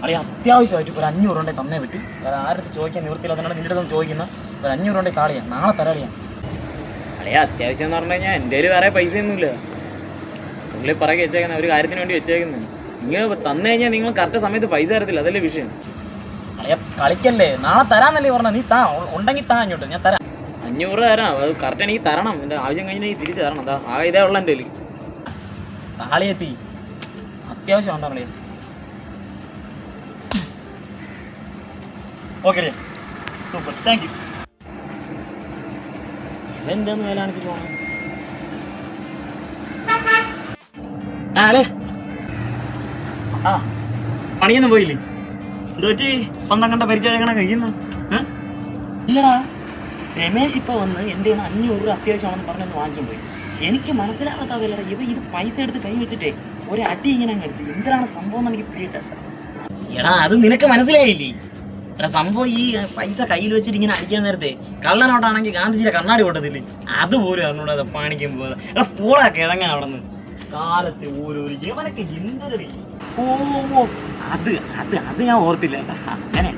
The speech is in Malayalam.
അളി അത്യാവശ്യമായിട്ട് ഒരു 500 രൂപ തന്നേ പറ്റൂ. അത് ആരുടെ ചോദിക്കാൻ നിവൃത്തിയില്ല, അതിനാണ് നിൻ്റെ അടുത്ത് ചോദിക്കുന്ന. ഒരു 500 രൂപ താളിയാ, നാളെ തരാളിയാ. അളിയാ അത്യാവശ്യം എന്ന് പറഞ്ഞു കഴിഞ്ഞാൽ എൻ്റെ കയ്യിൽ വേറെ പൈസയൊന്നുമില്ല. നിങ്ങൾ പറയൊക്കെ വെച്ചേക്കുന്നത് ഒരു കാര്യത്തിന് വേണ്ടി വെച്ചേക്കുന്നത്. നിങ്ങൾ തന്നു കഴിഞ്ഞാൽ നിങ്ങൾ കറക്റ്റ് സമയത്ത് പൈസ തരത്തില്ല, അതല്ലേ വിഷയം. അളിയാ കളിക്കല്ലേ, നാളെ തരാന്നല്ലേ പറഞ്ഞ. നീ താ, ഉണ്ടെങ്കിൽ താ ഇങ്ങോട്ട്, ഞാൻ തരാം. 500 തരാം, അത് കറക്റ്റ് എനിക്ക് തരണം. എൻ്റെ ആവശ്യം കഴിഞ്ഞാൽ എനിക്ക് തിരിച്ച് തരണം. അതാ ആ ഇതേ ഉള്ള എൻ്റെ കയ്യിൽ. താളിയെത്തി അത്യാവശ്യം ഉണ്ടോ കളിയാ. Okay super, thank you. ഇതെന്താന്ന് വില കാണിച്ച് പോകണം. അല്ലേ ആ പണിയൊന്നും പോയില്ലേ? എന്തോറ്റി സ്വന്തം കണ്ട പരിചയം കഴിയുന്നു? ഇല്ലടാ, രമേശ് ഇപ്പോൾ വന്ന് എൻ്റെ 500 രൂപ അത്യാവശ്യമാണെന്ന് പറഞ്ഞൊന്ന് വാങ്ങിച്ചുകൊണ്ട് പോയി. എനിക്ക് മനസ്സിലാകാത്തതല്ല, ഇത് പൈസ എടുത്ത് കൈ വെച്ചിട്ടേ ഒരു അടി ഇങ്ങനെ അടിച്ചു. എന്തിനാണ് സംഭവം എന്ന് എനിക്ക് പിടിയിട്ട. എടാ അത് നിനക്ക് മനസ്സിലായില്ലേ? എടാ സംഭവം ഈ പൈസ കയ്യിൽ വെച്ചിട്ട് ഇങ്ങനെ അടിക്കാൻ നേരത്തെ കള്ളനോട്ടാണെങ്കിൽ ഗാന്ധിജിയുടെ കണ്ണാടി പൊട്ടത്തില്ലേ, അതുപോലും അതിനോട് പണിക്കും പോകാതെ. എടാ പോടാ കിഴങ്ങ അവിടെ നിന്ന് കാലത്ത് ഓരോ ഇവനൊക്കെ എന്തൊരു. ഓ അത് അത് അത് ഞാൻ ഓർത്തില്ല. അങ്ങനെ